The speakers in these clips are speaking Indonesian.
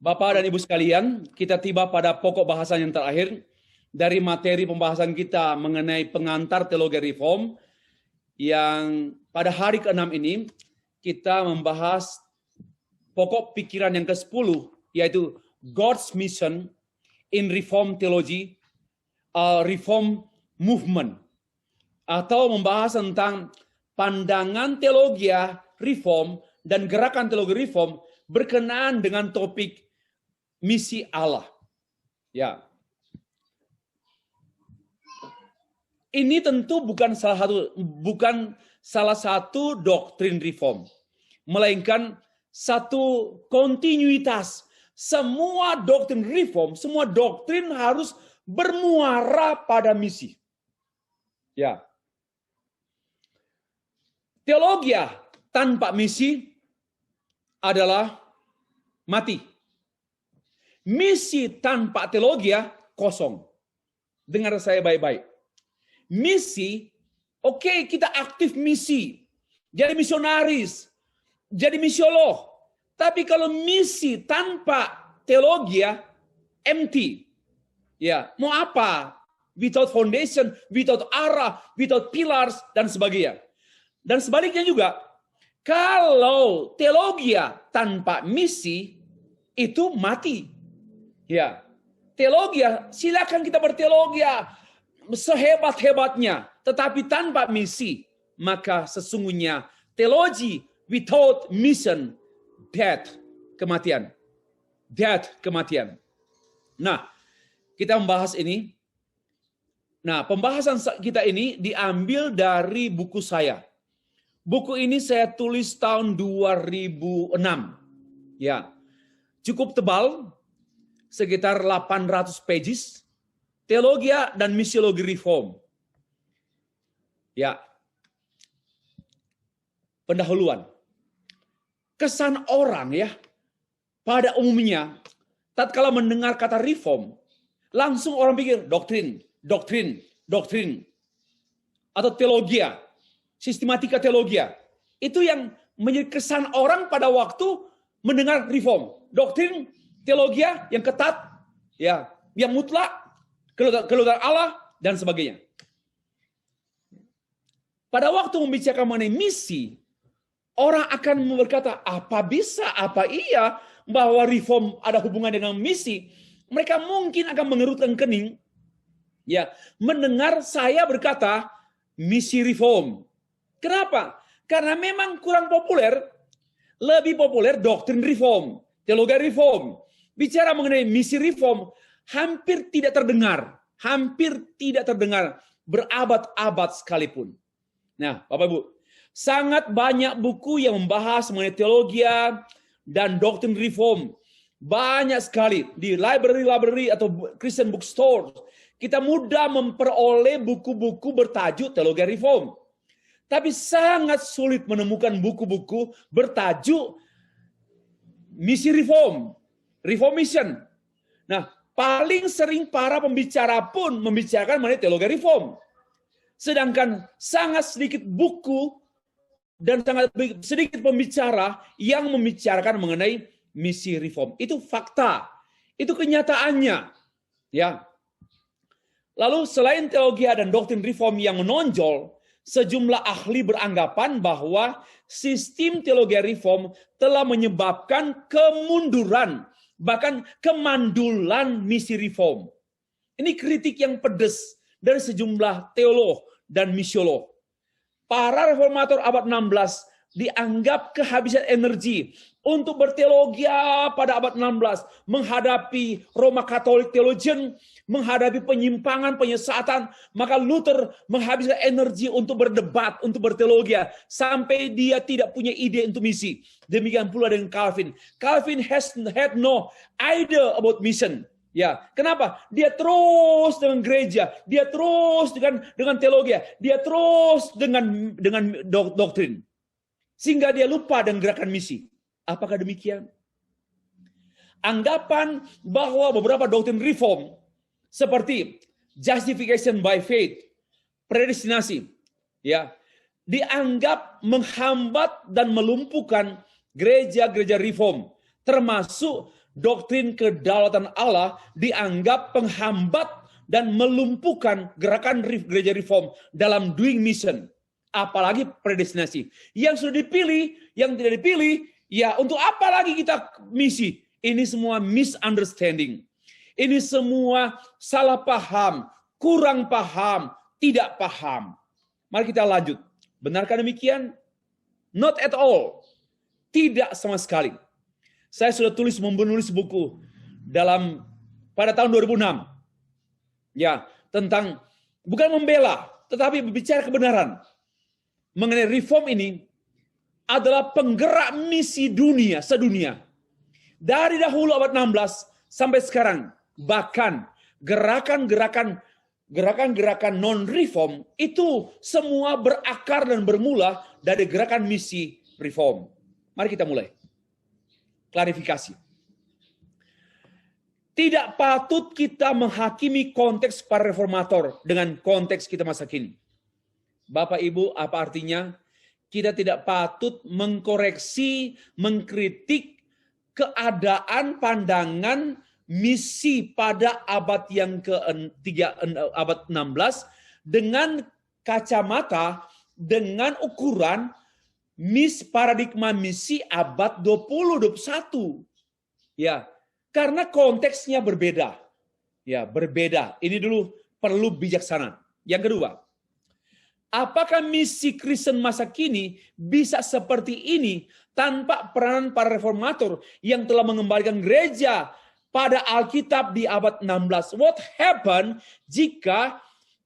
Bapak dan Ibu sekalian, kita tiba pada pokok bahasan yang terakhir dari materi pembahasan kita mengenai pengantar teologi reform yang pada hari ke-6 ini kita membahas pokok pikiran yang ke-10 yaitu God's Mission in Reform Theology, Reform Movement, atau membahas tentang pandangan teologi reform dan gerakan teologi reform berkenaan dengan topik misi Allah. Ya. Ini tentu bukan salah satu doktrin reform, melainkan satu kontinuitas. Semua doktrin reform, semua doktrin harus bermuara pada misi. Ya. Teologi tanpa misi adalah mati. Misi tanpa teologi kosong. Dengar saya baik-baik. Misi, oke, kita aktif misi. Jadi misionaris, jadi misiolog. Tapi kalau misi tanpa teologi empty. Ya, mau apa? Without foundation, without arah, without pillars, dan sebagainya. Dan sebaliknya juga, kalau teologi tanpa misi, itu mati. Ya, teologi, silakan kita berteologi sehebat-hebatnya, tetapi tanpa misi, maka sesungguhnya teologi without mission, death, kematian. Death, kematian. Nah, kita membahas ini. Nah, pembahasan kita ini diambil dari buku saya. Buku ini saya tulis tahun 2006. Ya, cukup tebal, sekitar 800 pages, teologi dan misiologi reform. Ya, pendahuluan. Kesan orang ya, pada umumnya, tatkala mendengar kata reform, langsung orang pikir doktrin, atau teologi, sistematika teologi. Itu yang menjadi kesan orang pada waktu mendengar reform. Doktrin, teologi yang ketat, ya, yang mutlak, keluar Allah, dan sebagainya. Pada waktu membicarakan mengenai misi, orang akan berkata, apa bisa, apa iya, bahwa reform ada hubungan dengan misi. Mereka mungkin akan mengerutkan kening, ya, mendengar saya berkata, misi reform. Kenapa? Karena memang kurang populer, lebih populer doktrin reform, teologi reform. Bicara mengenai misi reform, hampir tidak terdengar berabad-abad sekalipun. Nah, Bapak Ibu, sangat banyak buku yang membahas mengenai teologi dan doktrin reform. Banyak sekali di library atau Christian bookstore. Kita mudah memperoleh buku-buku bertajuk teologi reform. Tapi sangat sulit menemukan buku-buku bertajuk misi reform. Reformation. Nah, paling sering para pembicara pun membicarakan mengenai teologi reform. Sedangkan sangat sedikit buku dan sangat sedikit pembicara yang membicarakan mengenai misi reform. Itu fakta. Itu kenyataannya. Ya. Lalu selain teologi dan doktrin reform yang menonjol, sejumlah ahli beranggapan bahwa sistem teologi reform telah menyebabkan kemunduran, bahkan kemandulan misi reform. Ini kritik yang pedas dari sejumlah teolog dan misiolog. Para reformator abad 16 dianggap kehabisan energi untuk berteologi pada abad 16, menghadapi Roma Katolik theologian, menghadapi penyimpangan, penyesatan, maka Luther menghabiskan energi untuk berdebat, untuk berteologi, sampai dia tidak punya ide untuk misi. Demikian pula dengan Calvin. Calvin had no idea about mission. Ya, kenapa? Dia terus dengan gereja, dia terus dengan teologi, dia terus dengan doktrin. Sehingga dia lupa dengan gerakan misi. Apakah demikian? Anggapan bahwa beberapa doktrin reform seperti justification by faith, predestinasi, ya, dianggap menghambat dan melumpuhkan gereja-gereja reform, termasuk doktrin kedaulatan Allah dianggap penghambat dan melumpuhkan gerakan gereja reform dalam doing mission. Apalagi predestinasi. Yang sudah dipilih, yang tidak dipilih, ya untuk apa lagi kita misi? Ini semua misunderstanding. Ini semua salah paham, kurang paham, tidak paham. Mari kita lanjut. Benarkah demikian? Not at all. Tidak sama sekali. Saya sudah menulis buku pada tahun 2006. Ya, tentang bukan membela, tetapi berbicara kebenaran. Mengenai reform ini adalah penggerak misi dunia, sedunia. Dari dahulu abad 16 sampai sekarang, bahkan gerakan-gerakan non-reform itu semua berakar dan bermula dari gerakan misi reform. Mari kita mulai. Klarifikasi. Tidak patut kita menghakimi konteks para reformator dengan konteks kita masa kini. Bapak Ibu, apa artinya? Kita tidak patut mengkoreksi, mengkritik keadaan pandangan misi pada abad yang abad 16 dengan kacamata, dengan ukuran paradigma misi abad 20-21. Ya, karena konteksnya berbeda. Ya, berbeda. Ini dulu perlu bijaksana. Yang kedua, apakah misi Kristen masa kini bisa seperti ini tanpa peranan para reformator yang telah mengembalikan gereja pada Alkitab di abad 16? What happened jika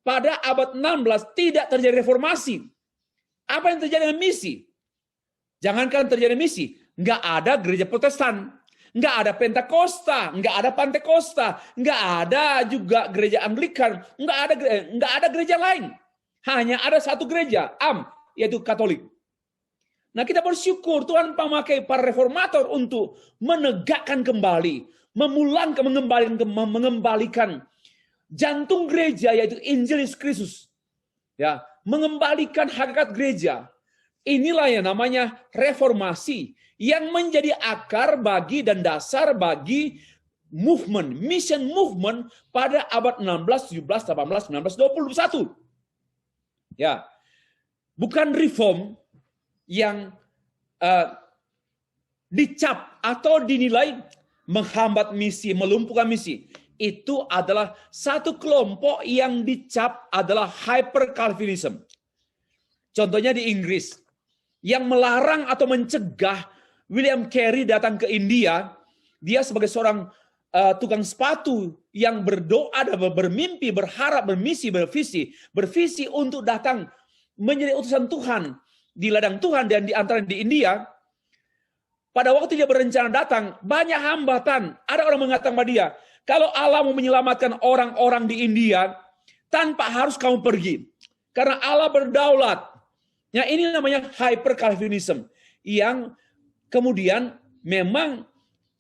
pada abad 16 tidak terjadi reformasi? Apa yang terjadi dengan misi? Jangankan terjadi misi, nggak ada gereja Protestan, nggak ada Pentakosta, nggak ada Pantekosta, nggak ada juga gereja Anglikan, nggak ada gereja lain. Hanya ada satu gereja, yaitu Katolik. Nah, kita bersyukur Tuhan memakai para reformator untuk menegakkan kembali, mengembalikan jantung gereja, yaitu Injil Yesus Kristus. Ya, mengembalikan hakikat gereja. Inilah yang namanya reformasi yang menjadi akar bagi dan dasar bagi movement, mission movement pada abad 16, 17, 18, 19, 20, 21. Ya, bukan reform yang dicap atau dinilai menghambat misi, melumpuhkan misi. Itu adalah satu kelompok yang dicap adalah hyper Calvinism. Contohnya di Inggris, yang melarang atau mencegah William Carey datang ke India. Dia sebagai seorang tukang sepatu yang berdoa dan bermimpi, berharap, bervisi untuk datang menjadi utusan Tuhan di ladang Tuhan dan di antara di India. Pada waktu dia berencana datang, banyak hambatan. Ada orang mengatakan pada dia, kalau Allah mau menyelamatkan orang-orang di India, tanpa harus kamu pergi. Karena Allah berdaulat. Ya, ini namanya hyper Calvinism yang kemudian memang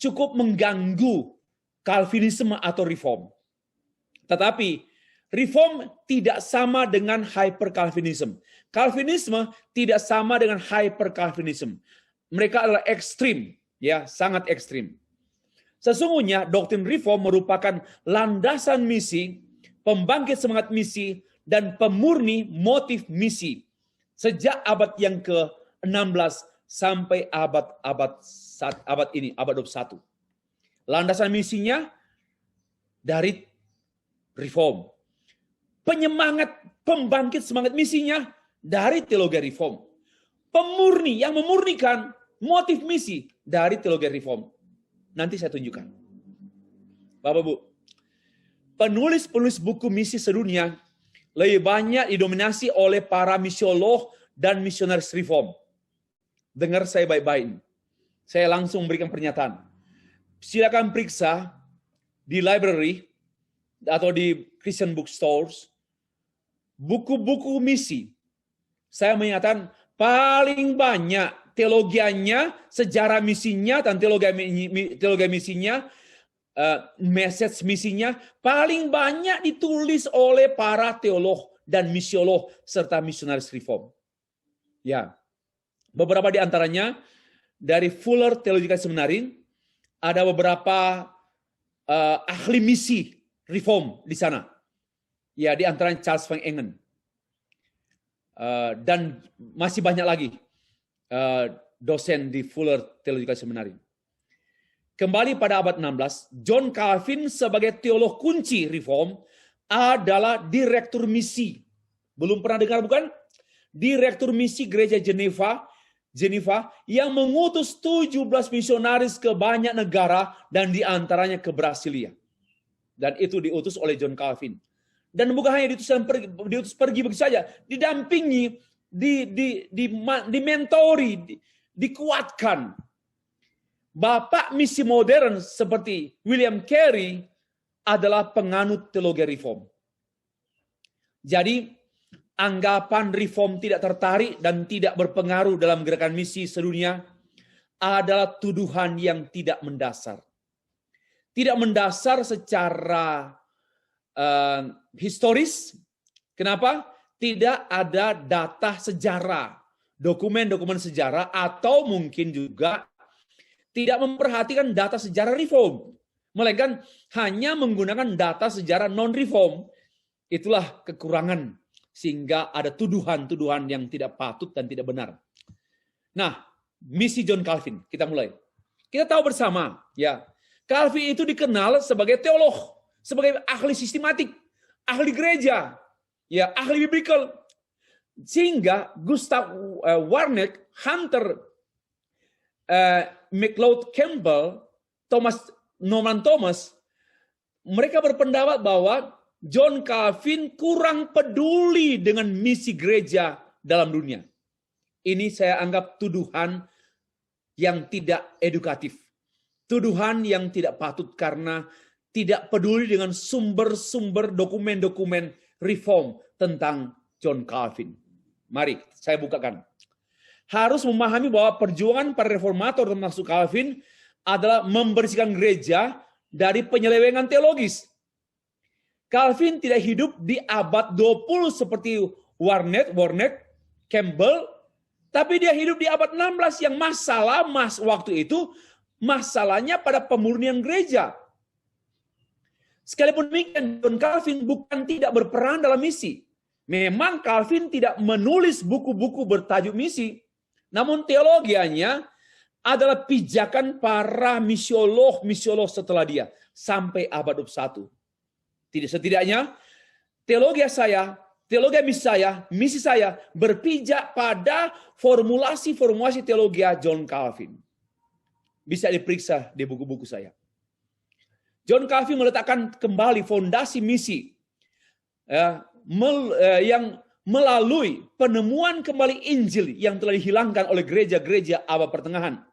cukup mengganggu Calvinisme atau reform. Tetapi reform tidak sama dengan hyper Calvinism. Calvinisme tidak sama dengan hyper Calvinism. Mereka adalah ekstrim, ya, sangat ekstrim. Sesungguhnya doktrin reform merupakan landasan misi, pembangkit semangat misi, dan pemurni motif misi. Sejak abad yang ke-16 sampai abad ini, abad 21. Landasan misinya dari reform. Penyemangat, pembangkit semangat misinya dari teologi reform. Pemurni, yang memurnikan motif misi dari teologi reform. Nanti saya tunjukkan. Bapak Bu, penulis-penulis buku misi sedunia lebih banyak didominasi oleh para misiolog dan misionaris reform. Dengar saya baik-baik. Saya langsung memberikan pernyataan. Silakan periksa di library atau di Christian bookstores buku-buku misi. Saya menyatakan paling banyak teologianya, sejarah misinya, dan teologi misinya, message misinya, paling banyak ditulis oleh para teolog dan misiolog serta misionaris reform. Ya, beberapa di antaranya dari Fuller Theological Seminary, ada beberapa ahli misi reform di sana. Ya, di antaranya Charles Van Engen. Dan masih banyak lagi dosen di Fuller Theological Seminary. Kembali pada abad 16, John Calvin sebagai teolog kunci reform adalah direktur misi. Belum pernah dengar bukan? Direktur misi gereja Geneva yang mengutus 17 misionaris ke banyak negara dan diantaranya ke Brasilia. Dan itu diutus oleh John Calvin. Dan bukan hanya diutus pergi begitu saja, didampingi, dimentori, dikuatkan. Bapak misi modern seperti William Carey adalah penganut teologi reform. Jadi, anggapan reform tidak tertarik dan tidak berpengaruh dalam gerakan misi sedunia adalah tuduhan yang tidak mendasar. Tidak mendasar secara historis. Kenapa? Tidak ada data sejarah, dokumen-dokumen sejarah, atau mungkin juga tidak memperhatikan data sejarah reform, melainkan hanya menggunakan data sejarah non-reform. Itulah kekurangan, sehingga ada tuduhan-tuduhan yang tidak patut dan tidak benar. Nah, misi John Calvin, kita mulai. Kita tahu bersama, ya, Calvin itu dikenal sebagai teolog, sebagai ahli sistematik, ahli gereja, ya, ahli biblical. Sehingga Gustav Warneck, Hunter McLeod Campbell, Norman Thomas, mereka berpendapat bahwa John Calvin kurang peduli dengan misi gereja dalam dunia. Ini saya anggap tuduhan yang tidak edukatif. Tuduhan yang tidak patut karena tidak peduli dengan sumber-sumber dokumen-dokumen reform tentang John Calvin. Mari saya bukakan. Harus memahami bahwa perjuangan para reformator termasuk Calvin adalah membersihkan gereja dari penyelewengan teologis. Calvin tidak hidup di abad 20 seperti Warneck, Campbell, tapi dia hidup di abad 16 yang waktu itu masalahnya pada pemurnian gereja. Sekalipun demikian, John Calvin bukan tidak berperan dalam misi. Memang Calvin tidak menulis buku-buku bertajuk misi, namun teologianya adalah pijakan para misiolog setelah dia sampai abad 21. Setidaknya teologi misi saya berpijak pada formulasi teologi John Calvin. Bisa diperiksa di buku-buku saya. John Calvin meletakkan kembali fondasi misi yang melalui penemuan kembali Injil yang telah dihilangkan oleh gereja-gereja abad pertengahan.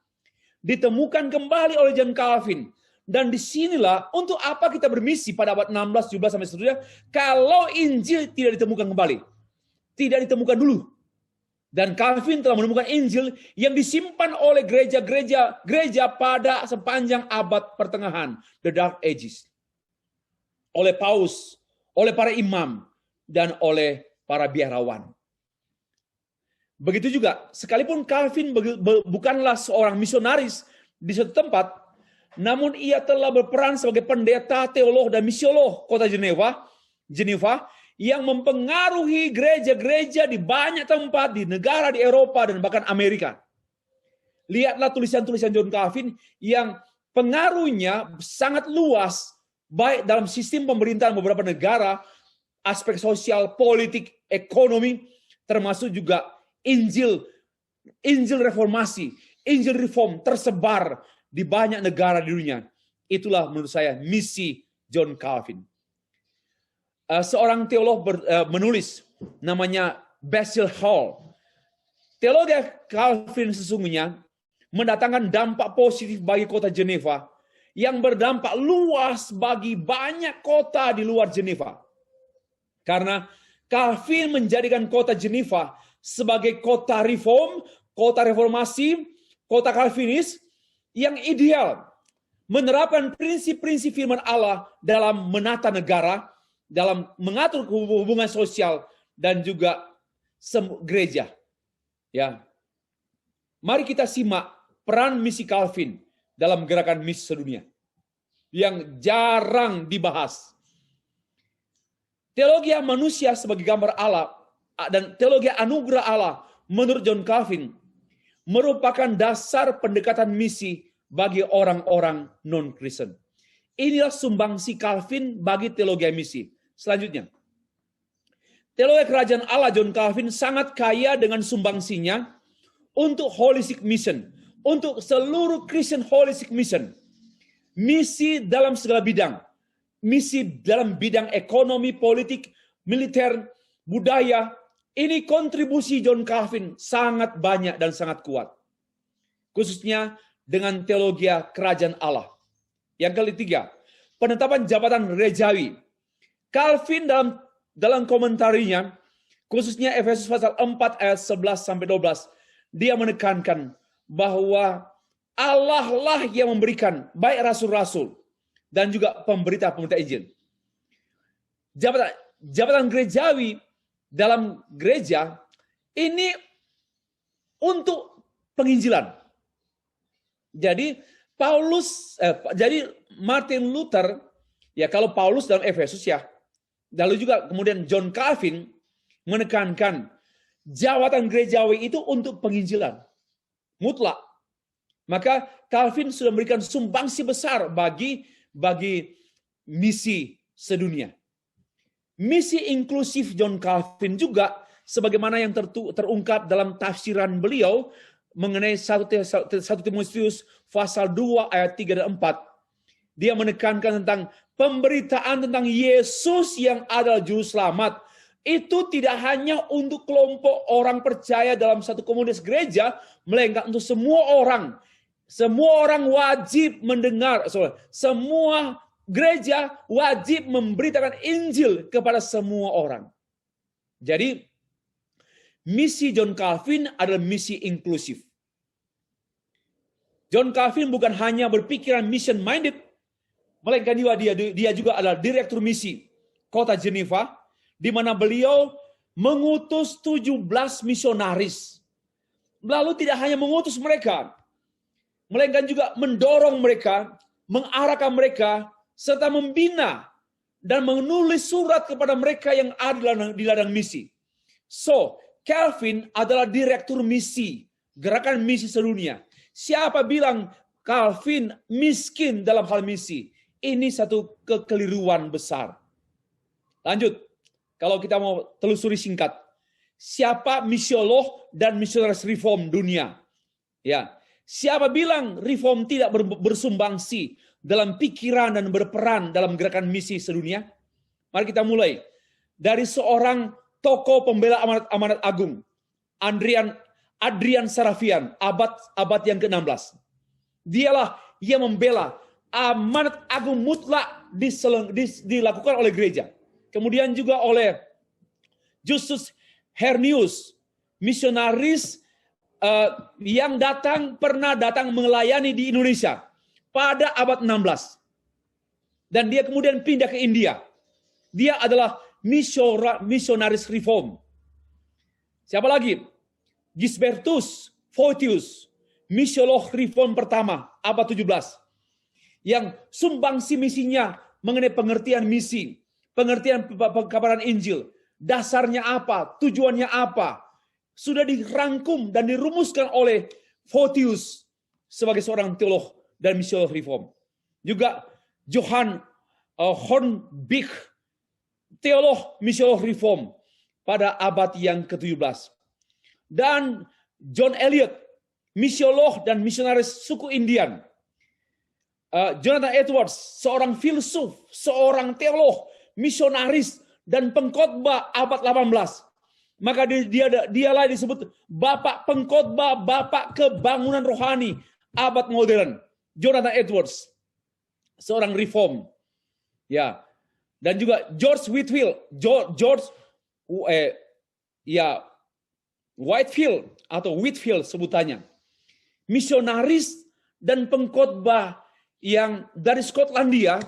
Ditemukan kembali oleh John Calvin. Dan disinilah untuk apa kita bermisi pada abad 16, 17 sampai seterusnya kalau Injil tidak ditemukan kembali. Tidak ditemukan dulu. Dan Calvin telah menemukan Injil yang disimpan oleh gereja pada sepanjang abad pertengahan, the Dark Ages. Oleh paus, oleh para imam, dan oleh para biarawan. Begitu juga, sekalipun Calvin bukanlah seorang misionaris di suatu tempat, namun ia telah berperan sebagai pendeta, teolog, dan misiolog kota Geneva yang mempengaruhi gereja-gereja di banyak tempat, di negara di Eropa, dan bahkan Amerika. Lihatlah tulisan-tulisan John Calvin yang pengaruhnya sangat luas, baik dalam sistem pemerintahan beberapa negara, aspek sosial, politik, ekonomi, termasuk juga Injil reformasi, Injil reform tersebar di banyak negara di dunia. Itulah menurut saya misi John Calvin. Seorang teolog menulis, namanya Basil Hall. Teologi Calvin sesungguhnya mendatangkan dampak positif bagi kota Geneva yang berdampak luas bagi banyak kota di luar Geneva. Karena Calvin menjadikan kota Geneva sebagai kota reform, kota reformasi, kota Calvinis yang ideal, menerapkan prinsip-prinsip firman Allah dalam menata negara, dalam mengatur hubungan sosial, dan juga gereja. Ya, mari kita simak peran misi Calvin dalam gerakan misi sedunia yang jarang dibahas. Teologi manusia sebagai gambar Allah dan teologi anugerah Allah menurut John Calvin merupakan dasar pendekatan misi bagi orang-orang non-Kristen. Inilah sumbangsi Calvin bagi teologi misi. Selanjutnya, teologi kerajaan Allah John Calvin sangat kaya dengan sumbangsinya untuk holistic mission, untuk seluruh Christian holistic mission. Misi dalam segala bidang. Misi dalam bidang ekonomi, politik, militer, budaya. Ini kontribusi John Calvin sangat banyak dan sangat kuat. Khususnya dengan teologi kerajaan Allah. Yang ketiga, penetapan jabatan gerejawi. Calvin dalam komentarinya, khususnya Efesus pasal 4 ayat 11 sampai 12, dia menekankan bahwa Allah lah yang memberikan baik rasul-rasul dan juga pemberita-pemberita Injil. Jabatan gerejawi dalam gereja ini untuk penginjilan. Jadi Martin Luther, ya kalau Paulus dalam Efesus ya, lalu juga kemudian John Calvin menekankan jabatan gerejawi itu untuk penginjilan mutlak. Maka Calvin sudah memberikan sumbangsi besar bagi misi sedunia. Misi inklusif John Calvin juga sebagaimana yang terungkap dalam tafsiran beliau mengenai 1 Timotius pasal 2 ayat 3 dan 4. Dia menekankan tentang pemberitaan tentang Yesus yang adalah juru selamat. Itu tidak hanya untuk kelompok orang percaya dalam satu komunitas gereja, melainkan untuk semua orang. Semua orang wajib mendengar, semua gereja wajib memberitakan Injil kepada semua orang. Jadi, misi John Calvin adalah misi inklusif. John Calvin bukan hanya berpikiran mission minded, melainkan dia juga adalah direktur misi kota Geneva, di mana beliau mengutus 17 misionaris. Lalu tidak hanya mengutus mereka, melainkan juga mendorong mereka, mengarahkan mereka, serta membina dan menulis surat kepada mereka yang ada di ladang misi. So, Calvin adalah direktur misi, gerakan misi sedunia. Siapa bilang Calvin miskin dalam hal misi? Ini satu kekeliruan besar. Lanjut, kalau kita mau telusuri singkat, siapa misiolog dan misionaris reform dunia? Ya, siapa bilang reform tidak bersumbangsi dalam pikiran dan berperan dalam gerakan misi sedunia? Mari kita mulai dari seorang tokoh pembela amanat agung, Adrian Sarafian, abad yang ke-16. Dialah yang membela amanat agung mutlak dilakukan oleh gereja. Kemudian juga oleh Justus Hernius, misionaris yang pernah datang melayani di Indonesia pada abad 16. Dan dia kemudian pindah ke India. Dia adalah misionaris reform. Siapa lagi? Gisbertus Voetius, misiolog reform pertama, abad 17. Yang sumbangsi misinya mengenai pengertian misi, pengertian kabaran Injil, dasarnya apa, tujuannya apa, sudah dirangkum dan dirumuskan oleh Voetius sebagai seorang teolog dan misiolog reform. Juga Johann Hornbeck, teolog misiolog reform pada abad yang ke-17. Dan John Eliot, misiolog dan misionaris suku Indian. Jonathan Edwards, seorang filsuf, seorang teolog, misionaris, dan pengkhotbah abad 18. Maka dialah disebut Bapak Pengkhotbah, Bapak Kebangunan Rohani abad modern. Jonathan Edwards, seorang reform. Ya. Dan juga George Whitefield, Whitefield atau Whitfield sebutannya. Misionaris dan pengkhotbah yang dari Skotlandia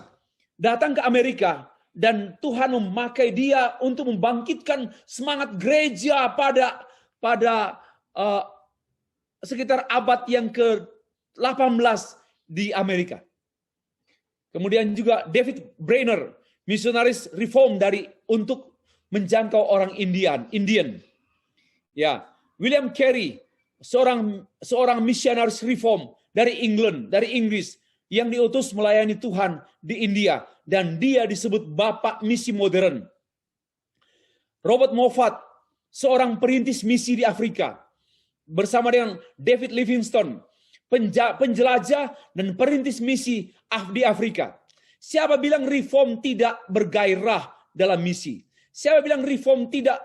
datang ke Amerika, dan Tuhan memakai dia untuk membangkitkan semangat gereja pada sekitar abad yang ke-18 di Amerika. Kemudian juga David Brainerd, misionaris reform untuk menjangkau orang Indian. Ya, William Carey, seorang misionaris reform dari England, dari Inggris, yang diutus melayani Tuhan di India, dan dia disebut Bapak Misi Modern. Robert Moffat, seorang perintis misi di Afrika, bersama dengan David Livingstone, penjelajah dan perintis misi di Afrika. Siapa bilang reform tidak bergairah dalam misi? Siapa bilang reform tidak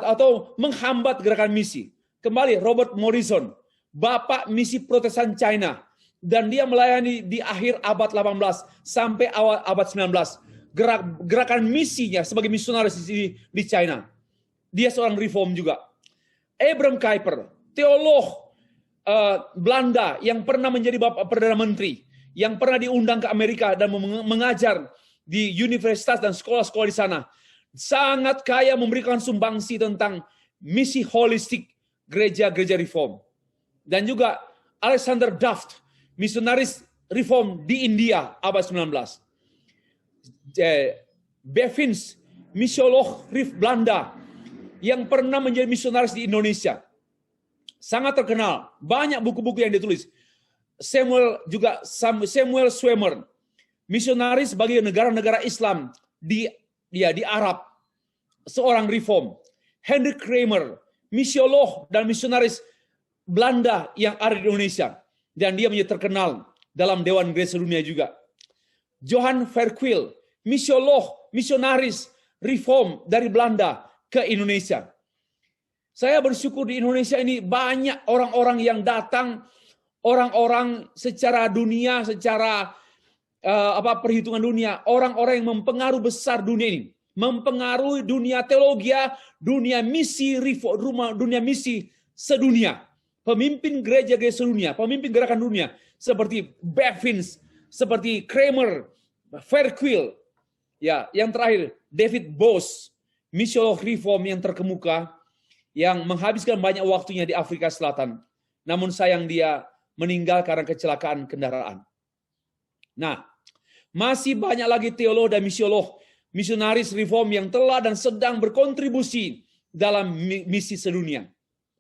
atau menghambat gerakan misi? Kembali Robert Morrison, Bapak Misi Protestan China, dan dia melayani di akhir abad 18 sampai awal abad 19. Gerakan misinya sebagai misionaris di China. Dia seorang reform juga. Abraham Kuyper, teolog Belanda yang pernah menjadi Bapak Perdana Menteri, yang pernah diundang ke Amerika dan mengajar di universitas dan sekolah-sekolah di sana. Sangat kaya memberikan sumbangsi tentang misi holistik gereja-gereja reform. Dan juga Alexander Duff, misionaris reform di India abad 19. Bevins, misiolog Belanda yang pernah menjadi misionaris di Indonesia. Sangat terkenal, banyak buku-buku yang ditulis. Samuel Swimmer, misionaris bagi negara-negara Islam di Arab, seorang reform. Henry Kramer, misiolog dan misionaris Belanda yang ada di Indonesia, dan dia menjadi terkenal dalam Dewan Gereja Sedunia juga. Johan Verkwil, misionaris reform dari Belanda ke Indonesia. Saya bersyukur di Indonesia ini banyak orang-orang yang datang, orang-orang secara dunia, secara perhitungan dunia, orang-orang yang mempengaruhi besar dunia ini, mempengaruhi dunia teologi, dunia misi, dunia misi sedunia, pemimpin gereja-gereja sedunia, pemimpin gerakan dunia seperti Bevins, seperti Kramer, Verkwil, ya, yang terakhir David Bose, misiolog reform yang terkemuka, yang menghabiskan banyak waktunya di Afrika Selatan. Namun sayang dia meninggal karena kecelakaan kendaraan. Nah, masih banyak lagi teolog dan misionaris reform yang telah dan sedang berkontribusi dalam misi sedunia.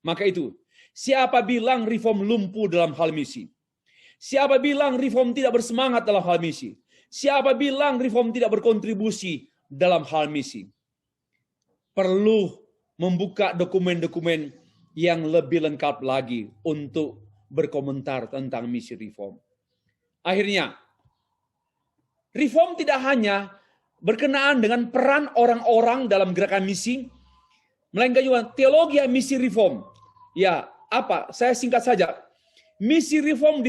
Maka itu, siapa bilang reform lumpuh dalam hal misi? Siapa bilang reform tidak bersemangat dalam hal misi? Siapa bilang reform tidak berkontribusi dalam hal misi? Perlu membuka dokumen-dokumen yang lebih lengkap lagi untuk berkomentar tentang misi reform. Akhirnya, reform tidak hanya berkenaan dengan peran orang-orang dalam gerakan misi, melainkan juga teologi misi reform. Ya, apa? Saya singkat saja. Misi reform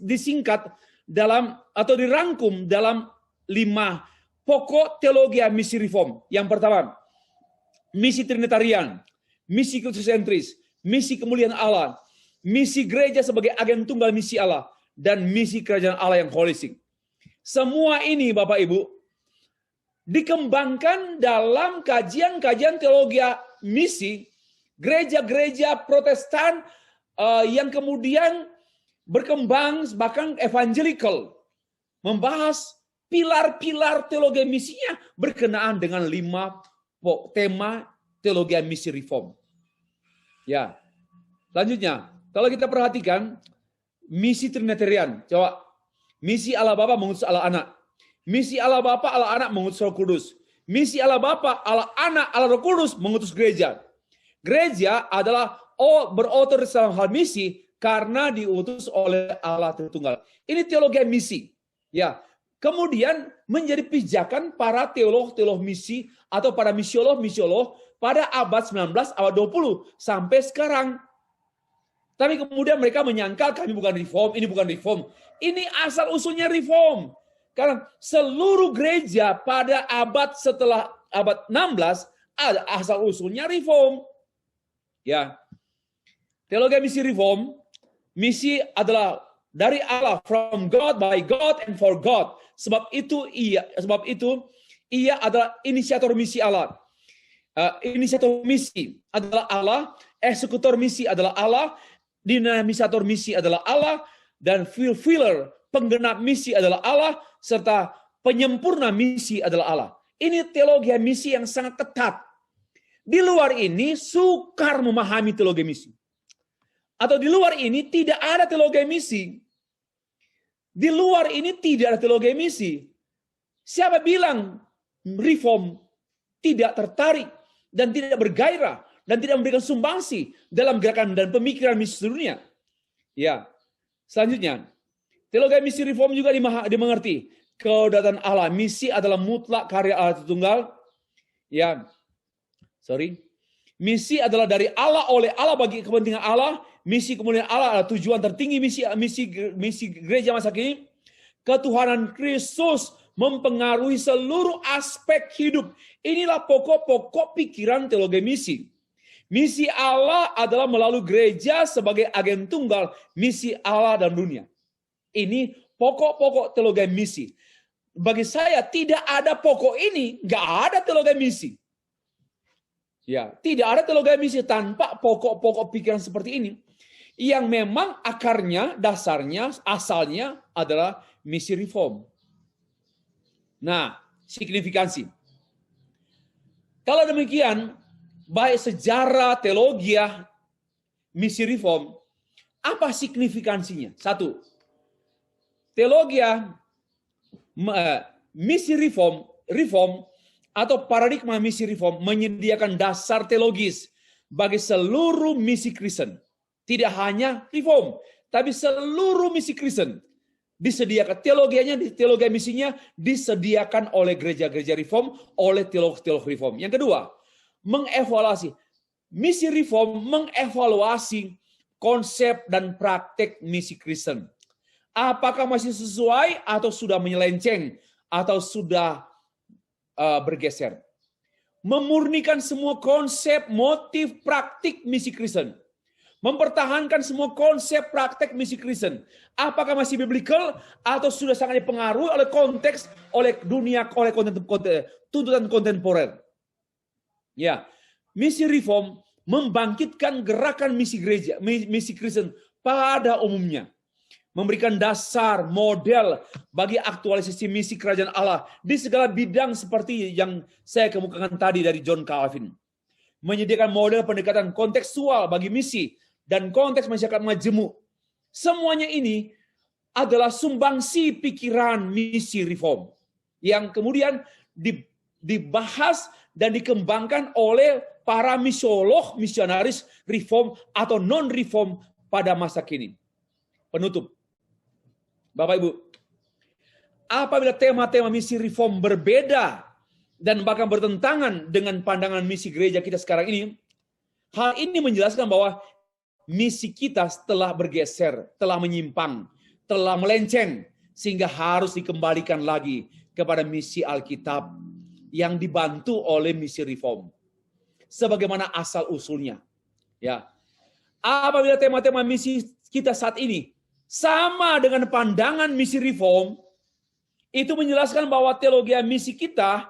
disingkat dalam atau dirangkum dalam 5 pokok teologi misi reform. Yang pertama, misi Trinitarian, misi Kristusentris, misi kemuliaan Allah, misi gereja sebagai agen tunggal misi Allah, dan misi kerajaan Allah yang holistik. Semua ini Bapak Ibu dikembangkan dalam kajian-kajian teologi misi gereja-gereja Protestan yang kemudian berkembang bahkan evangelical, membahas pilar-pilar teologi misinya berkenaan dengan 5 tema teologi misi reform. Ya. Selanjutnya, kalau kita perhatikan misi Trinitarian, coba misi Allah Bapa mengutus Allah Anak. Misi Allah Bapa, Allah Anak mengutus Roh Kudus. Misi Allah Bapa, Allah Anak, Allah Roh Kudus mengutus gereja. Gereja adalah berotoritas dalam hal misi karena diutus oleh Allah Tritunggal. Ini teologi misi. Ya. Kemudian menjadi pijakan para teolog misi atau para misiolog pada abad 19, abad 20 sampai sekarang. Tapi kemudian mereka menyangkal kami bukan reform, ini bukan reform. Ini asal usulnya reform. Karena seluruh gereja pada abad setelah abad 16 ada asal usulnya reform. Ya. Teologi misi reform, misi adalah dari Allah, from God, by God, and for God. Sebab itu ia adalah inisiator misi Allah. Inisiator misi adalah Allah, eksekutor misi adalah Allah, dinamisator misi adalah Allah, dan fulfiller, penggenap misi adalah Allah, serta penyempurna misi adalah Allah. Ini teologi misi yang sangat ketat. Di luar ini sukar memahami teologi misi. Atau di luar ini tidak ada teologi misi. Di luar ini tidak ada teologi misi. Siapa bilang Reform tidak tertarik dan tidak bergairah dan tidak memberikan sumbangsi dalam gerakan dan pemikiran misi dunia? Ya. Selanjutnya, teologi misi Reform juga dimengerti. Kedaulatan Allah, misi adalah mutlak karya Allah Tritunggal. Ya. Misi adalah dari Allah, oleh Allah, bagi kepentingan Allah. Misi kemuliaan Allah adalah tujuan tertinggi misi gereja masa kini. Ketuhanan Kristus mempengaruhi seluruh aspek hidup. Inilah pokok-pokok pikiran teologi misi. Misi Allah adalah melalui gereja sebagai agen tunggal misi Allah dan dunia. Ini pokok-pokok teologi misi. Bagi saya tidak ada pokok ini, nggak ada teologi misi. Ya, tidak ada teologi misi tanpa pokok-pokok pikiran seperti ini. Yang memang akarnya, dasarnya, asalnya adalah misi Reform. Nah, signifikansi. Kalau demikian, baik sejarah, teologi, misi Reform, apa signifikansinya? Satu, teologi, misi Reform atau paradigma misi Reform menyediakan dasar teologis bagi seluruh misi Kristen. Tidak hanya Reform, tapi seluruh misi Kristen disediakan, teologi misinya disediakan oleh gereja-gereja Reform, oleh teolog-teolog Reform. Yang kedua, mengevaluasi. Misi Reform mengevaluasi konsep dan praktek misi Kristen. Apakah masih sesuai atau sudah menyelenceng atau sudah bergeser. Memurnikan semua konsep, motif, praktik misi Kristen. Mempertahankan semua konsep, praktek misi Kristen. Apakah masih biblical atau sudah sangat dipengaruhi oleh konteks, oleh dunia, oleh tuntutan kontemporer. Ya, misi Reform membangkitkan gerakan misi gereja, misi Kristen pada umumnya. Memberikan dasar, model bagi aktualisasi misi kerajaan Allah di segala bidang seperti yang saya kemukakan tadi dari John Calvin. Menyediakan model pendekatan kontekstual bagi misi dan konteks masyarakat majemuk. Semuanya ini adalah sumbangsi pikiran misi Reform yang kemudian dibahas dan dikembangkan oleh para misiolog, misionaris Reform atau non-Reform pada masa kini. Penutup. Bapak Ibu, apabila tema-tema misi Reform berbeda dan bahkan bertentangan dengan pandangan misi gereja kita sekarang ini, hal ini menjelaskan bahwa misi kita telah bergeser, telah menyimpang, telah melenceng, sehingga harus dikembalikan lagi kepada misi Alkitab yang dibantu oleh misi Reform. Sebagaimana asal-usulnya. Ya. Apabila tema-tema misi kita saat ini sama dengan pandangan misi Reform, itu menjelaskan bahwa teologi misi kita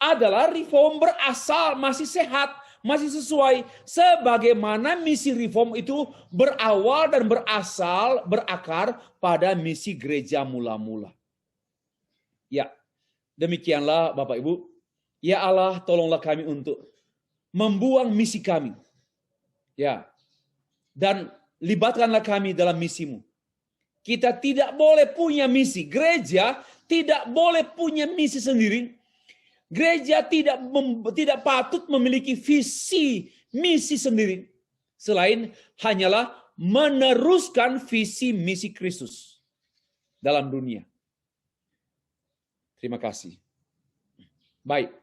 adalah Reform berasal, masih sehat, masih sesuai sebagaimana misi Reform itu berawal dan berasal, berakar pada misi gereja mula-mula. Ya, demikianlah Bapak Ibu. Ya Allah, tolonglah kami untuk membuang misi kami. Ya, dan libatkanlah kami dalam misimu. Kita tidak boleh punya misi. Gereja tidak boleh punya misi sendiri. Gereja tidak patut memiliki visi misi sendiri. Selain hanyalah meneruskan visi misi Kristus dalam dunia. Terima kasih. Baik.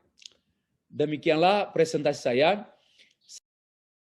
Demikianlah presentasi saya.